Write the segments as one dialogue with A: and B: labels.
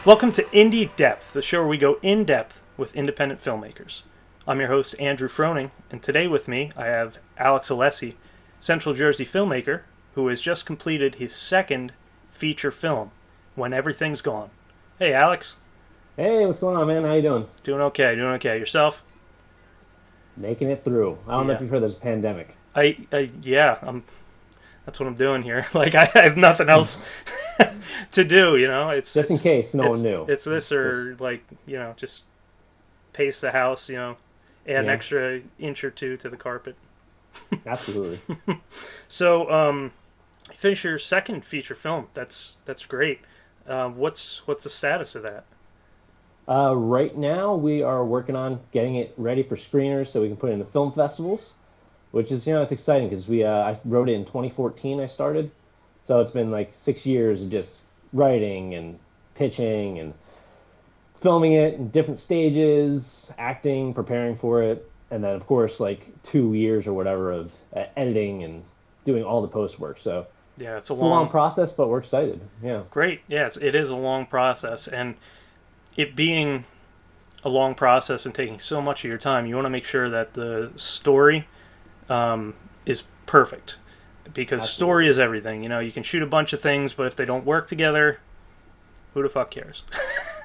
A: Welcome to Indie Depth, the show where we go in depth with independent filmmakers. I'm your host, Andrew Froning, and today with me I have Alex Alessi, Central Jersey filmmaker, who has just completed his second feature film, When Everything's Gone. Hey, Alex.
B: Hey, what's going on, man? How you doing?
A: Doing okay, doing okay. Yourself?
B: Making it through. I don't know if
A: Yeah.
B: you've heard there's a pandemic.
A: Yeah, that's what I'm doing here. Like, I have nothing else to do, you know?
B: Just in case no one knew.
A: It's this
B: Just
A: or, like, just pace the house, add an
B: yeah,
A: extra inch or two to the carpet.
B: absolutely.
A: So, finish your second feature film. That's great. What's the status of that?
B: Right now we are working on getting it ready for screeners so we can put it in the film festivals, which is it's exciting because we I wrote it in 2014. I started, so it's been like 6 years of just writing and pitching and filming it in different stages, acting, preparing for it, and then of course like 2 years or whatever of editing and doing all the post work. So
A: Yeah, it's a
B: it's a long
A: long,
B: process, but we're excited. Yeah,
A: great. Yes, it is a long process, and it being a long process and taking so much of your time, you want to make sure that the story is perfect because story
B: absolutely.
A: is everything. You can shoot a bunch of things, but if they don't work together, who the fuck cares?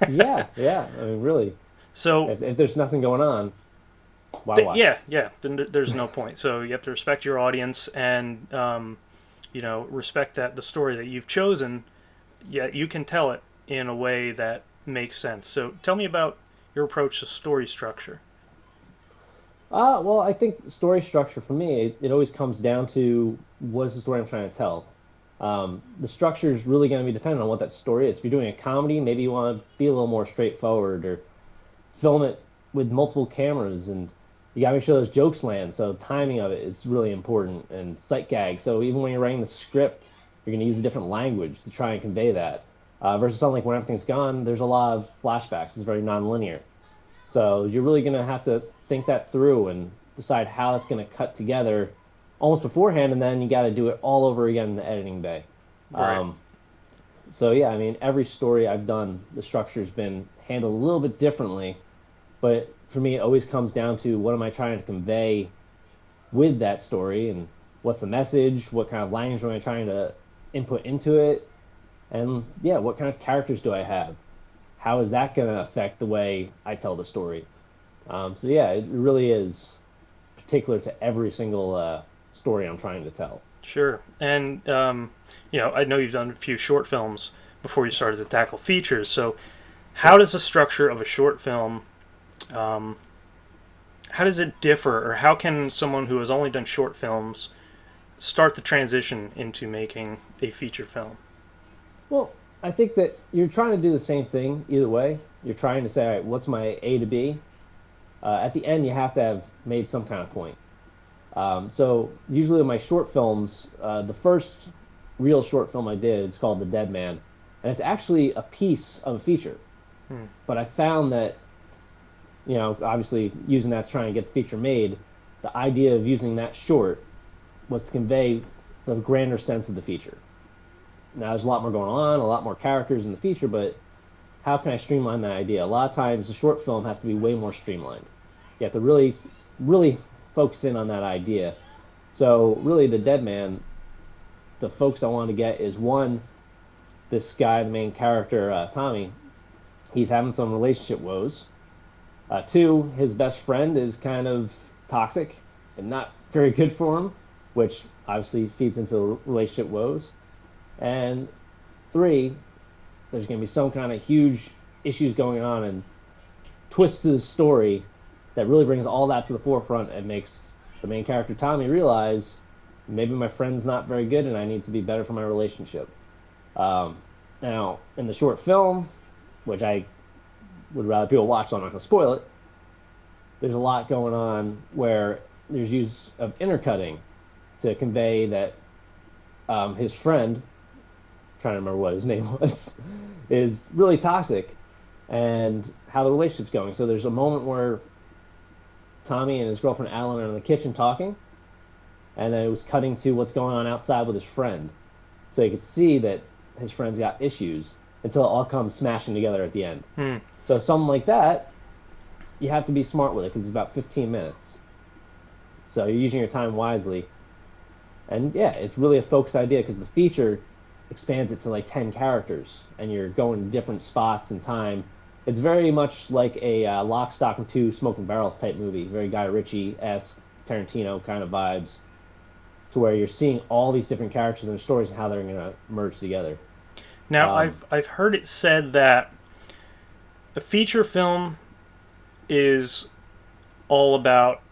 B: Yeah, yeah. I mean, really,
A: So
B: if there's nothing going on, why watch it?
A: yeah, then there's no point. So you have to respect your audience and respect that the story that you've chosen, yet you can tell it in a way that makes sense. So tell me about your approach to story structure.
B: Well, I think story structure for me, it always comes down to what is the story I'm trying to tell. The structure is really going to be dependent on what that story is. If you're doing a comedy, maybe you want to be a little more straightforward or film it with multiple cameras and you gotta make sure those jokes land. So timing of it is really important and sight gags. So even when you're writing the script, you're gonna use a different language to try and convey that. Versus something like when everything's gone, there's a lot of flashbacks. It's very non-linear. So you're really gonna have to think that through and decide how that's gonna cut together almost beforehand, and then you got to do it all over again in the editing bay.
A: Right.
B: Um, so yeah, I mean, every story I've done, the structure's been handled a little bit differently, but for me, it always comes down to what am I trying to convey with that story, and what's the message, what kind of language am I trying to input into it, and yeah, what kind of characters do I have? How is that going to affect the way I tell the story? So yeah, it really is particular to every single story I'm trying to tell.
A: Sure. And I know you've done a few short films before you started to tackle features. So how does the structure of a short film um, how does it differ, or how can someone who has only done short films start the transition into making a feature film?
B: Well, I think that you're trying to do the same thing either way. You're trying to say, all right, what's my A to B? At the end, you have to have made some kind of point. So usually in my short films, the first real short film I did is called The Dead Man, and it's actually a piece of a feature.
A: Hmm.
B: But I found that, obviously using that to try and get the feature made, the idea of using that short was to convey the grander sense of the feature. Now there's a lot more going on, a lot more characters in the feature, but how can I streamline that idea? A lot of times the short film has to be way more streamlined. You have to really focus in on that idea. So really, the Dead Man, the focus I want to get is one, this guy, the main character, Tommy, he's having some relationship woes. Two, his best friend is kind of toxic and not very good for him, which obviously feeds into the relationship woes. And three, there's going to be some kind of huge issues going on and twists to the story that really brings all that to the forefront and makes the main character Tommy realize maybe my friend's not very good and I need to be better for my relationship. Um, Now, in the short film, which I would rather people watch, so I'm not going to spoil it, there's a lot going on where there's use of intercutting to convey that his friend, trying to remember what his name was, is really toxic and how the relationship's going. So there's a moment where Tommy and his girlfriend Alan are in the kitchen talking, and then it was cutting to what's going on outside with his friend. So you could see that his friend's got issues. until it all comes smashing together at the end.
A: Hmm.
B: So something like that, you have to be smart with it because it's about 15 minutes. So you're using your time wisely. And yeah, it's really a focused idea because the feature expands it to like 10 characters and you're going to different spots in time. It's very much like a Lock, Stock, and Two Smoking Barrels type movie, very Guy Ritchie-esque, Tarantino kind of vibes, to where you're seeing all these different characters and their stories and how they're going to merge together.
A: Now,
B: Um,
A: I've heard it said that a feature film is all about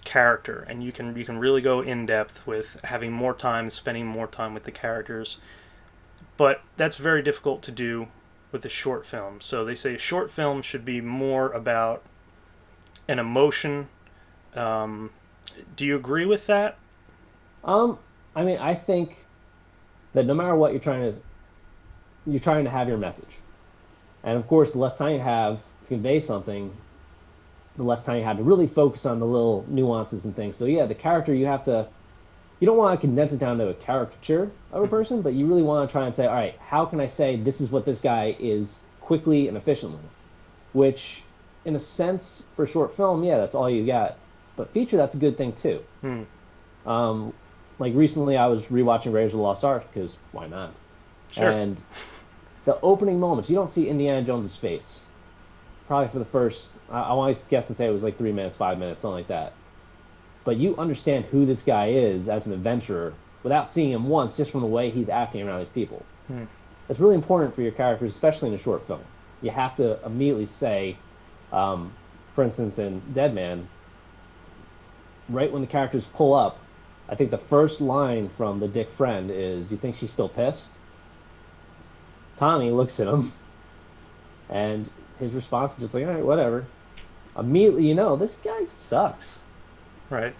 A: character, and you can really go in depth with having more time, spending more time with the characters. But that's very difficult to do with a short film. So they say a short film should be more about an emotion. Um, do you agree with that?
B: um, I mean, I think that no matter what you're trying to have your message. And of course, the less time you have to convey something, the less time you have to really focus on the little nuances and things. So yeah, the character you don't want to condense it down to a caricature of a person, but you really want to try and say, all right, how can I say this is what this guy is quickly and efficiently? Which, in a sense, for a short film, yeah, that's all you got. But feature, that's a good thing too.
A: Hmm.
B: Um, like recently, I was rewatching Raiders of the Lost Ark because why not?
A: Sure.
B: And the opening moments, you don't see Indiana Jones's face. Probably for the first, I want to guess and say it was like 3 minutes, 5 minutes, something like that. But you understand who this guy is as an adventurer without seeing him once, just from the way he's acting around these people.
A: Hmm.
B: It's really important for your characters, especially in a short film. You have to immediately say, um, for instance, in Dead Man, right when the characters pull up, I think the first line from the dick friend is, "You think she's still pissed?" Tommy looks at him, and his response is just like, "All right, whatever." Immediately, you know, this guy sucks.
A: Right.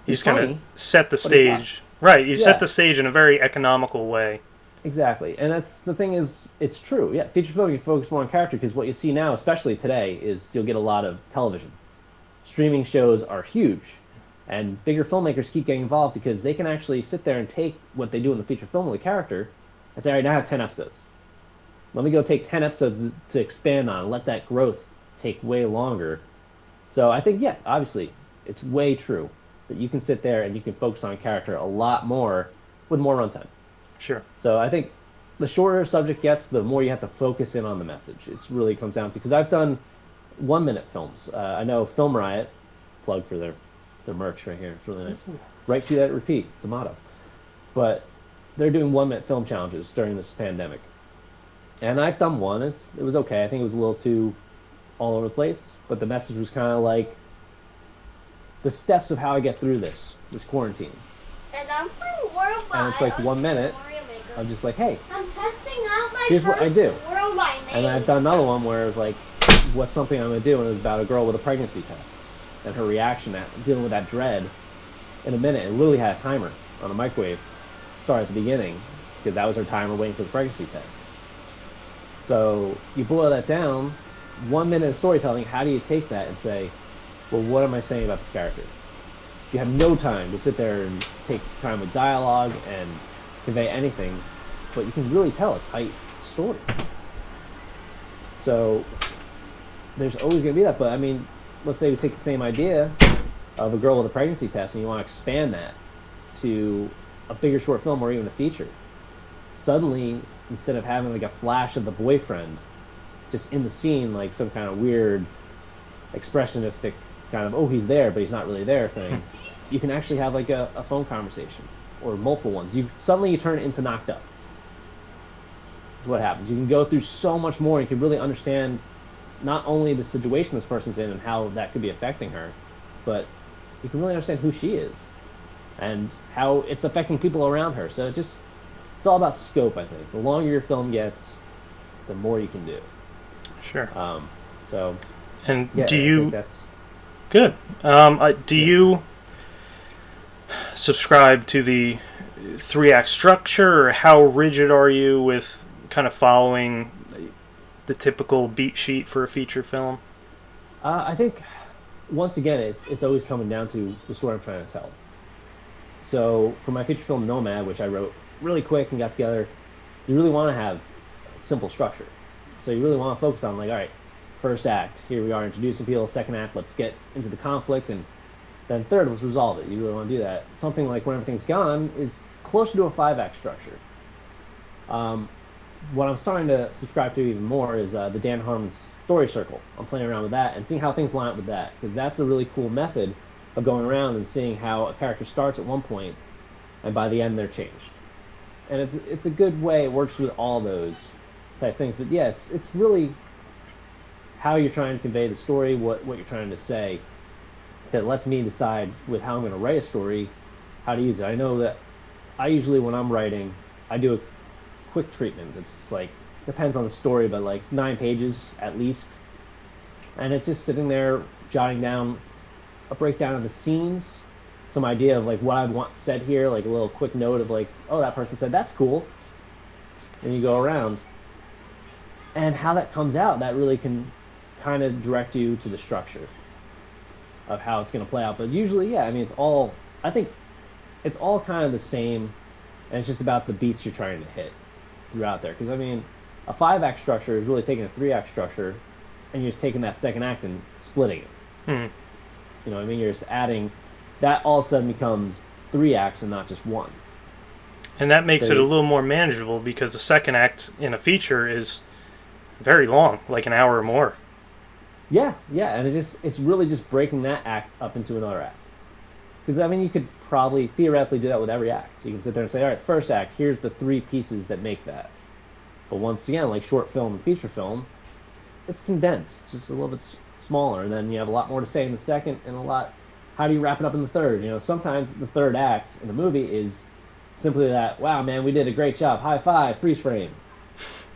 A: You
B: He's
A: just kind of
B: funny,
A: set the
B: but he sucks.
A: stage. Right. You set
B: Yeah,
A: the stage in a very economical way.
B: exactly. And that's the thing is, it's true. Yeah, feature film, you focus more on character because what you see now, especially today, is you'll get a lot of television. Streaming shows are huge, and bigger filmmakers keep getting involved because they can actually sit there and take what they do in the feature film with a character and say, all right, now I have 10 episodes. Let me go take 10 episodes to expand on, let that growth take way longer. So I think, yeah, obviously, it's way true that you can sit there and you can focus on character a lot more with more runtime.
A: Sure.
B: So I think the shorter a subject gets, the more you have to focus in on the message. It really comes down to, because I've done 1 minute films. I know Film Riot, plug for their merch right here. It's really nice. Right, shoot that, repeat. It's a motto. But they're doing 1 minute film challenges during this pandemic. And I've done one. It was okay. I think it was a little too all over the place, but the message was kind of like the steps of how I get through this quarantine.
C: And I'm playing World by
B: And it's like 1 minute.
C: Mario Maker.
B: I'm just like, hey,
C: I'm testing out my
B: here's what I do.
C: World by
B: And then I've done another one where it was like, what's something I'm gonna do? And it was about a girl with a pregnancy test and her reaction at dealing with that dread. In a minute, it literally had a timer on a microwave start at the beginning because that was her timer waiting for the pregnancy test. So you boil that down, 1 minute of storytelling. How do you take that and say, well, what am I saying about this character? You have no time to sit there and take time with dialogue and convey anything, but you can really tell a tight story. So there's always going to be that. But I mean, let's say we take the same idea of a girl with a pregnancy test and you want to expand that to a bigger short film or even a feature. Suddenly, instead of having like a flash of the boyfriend just in the scene, like some kind of weird expressionistic kind of, oh, he's there, but he's not really there thing, you can actually have like a phone conversation or multiple ones. You turn it into Knocked Up. That's what happens. You can go through so much more. You can really understand not only the situation this person's in and how that could be affecting her, but you can really understand who she is and how it's affecting people around her. So it's all about scope, I think. The longer your film gets, the more you can do.
A: Sure.
B: So,
A: And
B: yeah,
A: do
B: I
A: you
B: think that's
A: good? Do you subscribe to the 3 act structure, or how rigid are you with kind of following the typical beat sheet for a feature film?
B: I think once again, it's always coming down to the story I'm trying to tell. So for my feature film Nomad, which I wrote really quick and got together, you really want to have a simple structure. So you really want to focus on like, all right, first act, here we are introducing people. Second act, let's get into the conflict, and then third, let's resolve it. You really want to do that. Something like When Everything's Gone is closer to a 5-act structure. What I'm starting to subscribe to even more is the Dan Harmon story circle. I'm playing around with that and seeing how things line up with that, because that's a really cool method of going around and seeing how a character starts at one point and by the end they're changed. And it's a good way. It works with all those type things. But yeah, it's really how you're trying to convey the story, what you're trying to say, that lets me decide with how I'm going to write a story, how to use it. I know that I usually, when I'm writing, I do a quick treatment. It's like, depends on the story, but like 9 pages at least. And it's just sitting there jotting down a breakdown of the scenes, some idea of like what I want said here, like a little quick note of like, oh, that person said that's cool. And you go around. And how that comes out, that really can kind of direct you to the structure of how it's going to play out. But usually, yeah, I mean, I think it's all kind of the same, and it's just about the beats you're trying to hit throughout there. Because, I mean, a 5-act structure is really taking a 3-act structure, and you're just taking that second act and splitting it. You know what I mean? You're just adding, that all of a sudden becomes 3 acts and not just 1.
A: And that makes it a little more manageable, because the second act in a feature is very long, like an hour or more.
B: Yeah, and it's really just breaking that act up into another act. Because, I mean, you could probably theoretically do that with every act. You can sit there and say, all right, first act, here's the 3 pieces that make that. But once again, like short film and feature film, it's condensed. It's just a little bit smaller, and then you have a lot more to say in the second, and how do you wrap it up in the third? You know, sometimes the third act in the movie is simply that, wow, man, we did a great job, high five, freeze frame.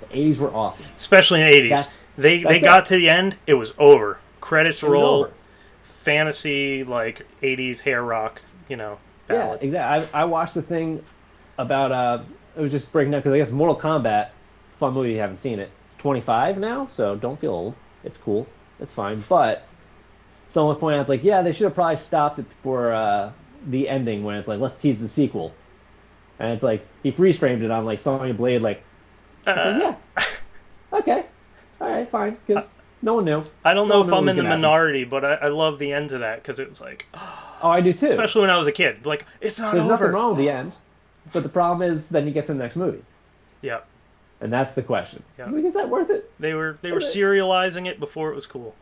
B: The 80s were awesome.
A: Especially in the 80s. They got to the end, it was over. Credits roll, fantasy, like 80s hair rock, ballad.
B: Yeah, exactly. I watched the thing about, it was just breaking down, because I guess Mortal Kombat, fun movie if you haven't seen it, it's 25 now, so don't feel old. It's cool. It's fine. But someone was pointing out, it's like, yeah, they should have probably stopped it before the ending, when it's like, let's tease the sequel. And it's like, he freeze framed it on like Sonya Blade, like, yeah, okay, all right, fine, because no one knew.
A: I don't know if I'm in the minority, but I love the end of that, because it was like,
B: oh, I do too.
A: Especially when I was a kid, like, it's not
B: There's
A: over.
B: There's nothing wrong with the end, but the problem is then you get to the next movie.
A: Yeah.
B: And that's the question.
A: Yeah.
B: Like, is that worth it?
A: They were serializing it before it was cool.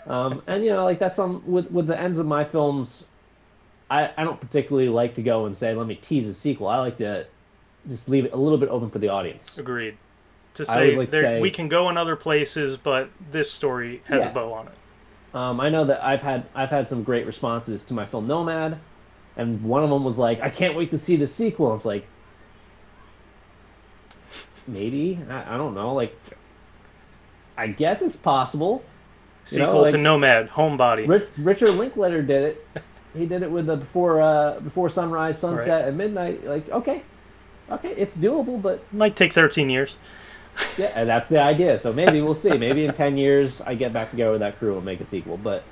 B: And like that's with the ends of my films. I don't particularly like to go and say, let me tease a sequel. I like to just leave it a little bit open for the audience.
A: Agreed. To say, we can go in other places, but this story has a bow on it.
B: I know that I've had some great responses to my film Nomad, and one of them was like, I can't wait to see the sequel. I was like, maybe, I don't know, like, I guess it's possible.
A: Sequel to Nomad, Homebody.
B: Richard Linklater did it. He did it with the before sunrise, sunset, and midnight. Like, okay, it's doable, but
A: might take 13 years.
B: Yeah, and that's the idea. So maybe we'll see. Maybe in 10 years I get back together with that crew and make a sequel. But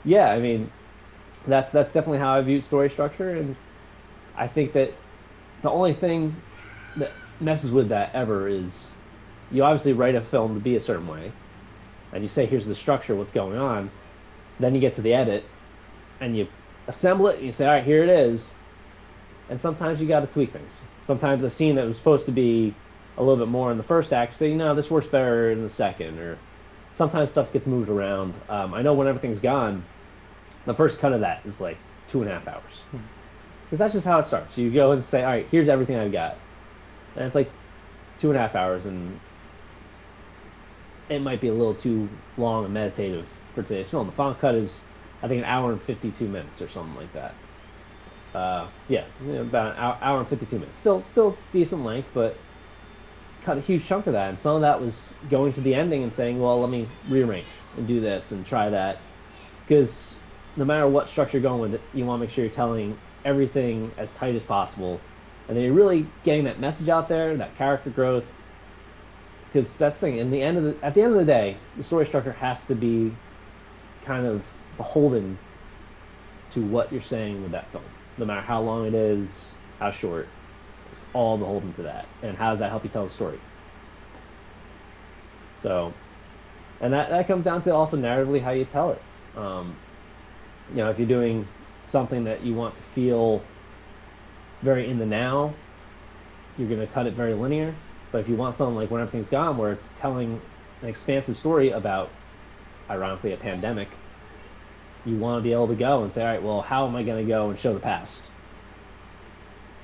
B: yeah, I mean, that's definitely how I view story structure, and I think that the only thing that messes with that ever is you obviously write a film to be a certain way, and you say, here's the structure, what's going on. Then you get to the edit, and you assemble it, and you say, all right, here it is. And sometimes you got to tweak things. Sometimes a scene that was supposed to be a little bit more in the first act, say, no, this works better in the second. Or sometimes stuff gets moved around. I know When Everything's Gone, the first cut of that is like 2.5 hours. Because that's just how it starts. You go and say, all right, here's everything I've got. And it's like 2.5 hours, and it might be a little too long and meditative for today's film. The final cut is, I think, 1 hour and 52 minutes or something like that. About an hour and 52 minutes. Still decent length, but cut a huge chunk of that. And some of that was going to the ending and saying, well, let me rearrange and do this and try that. Because no matter what structure you're going with, you want to make sure you're telling everything as tight as possible. And then you're really getting that message out there, that character growth. Because that's the thing. At the end of the day, the story structure has to be kind of beholden to what you're saying with that film, no matter how long it is, how short. It's all beholden to that. And how does that help you tell the story? So, and that comes down to also narratively how you tell it. If you're doing something that you want to feel very in the now, you're going to cut it very linear. But if you want something like When Everything's Gone, where it's telling an expansive story about, ironically, a pandemic, you want to be able to go and say, all right, well, how am I going to go and show the past?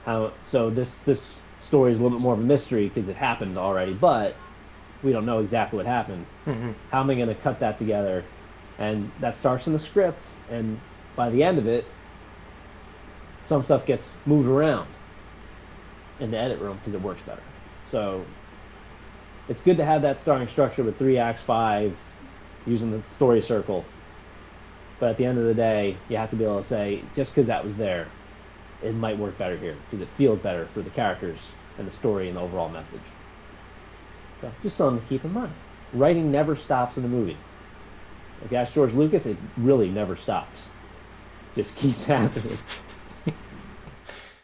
B: So this story is a little bit more of a mystery because it happened already, but we don't know exactly what happened.
A: Mm-hmm.
B: How am I going to cut that together? And that starts in the script, and by the end of it, some stuff gets moved around in the edit room because it works better. So it's good to have that starting structure with 3 acts, 5, using the story circle. But at the end of the day, you have to be able to say, just because that was there, it might work better here because it feels better for the characters and the story and the overall message. So just something to keep in mind. Writing never stops in a movie. If you ask George Lucas, it really never stops. Just keeps happening.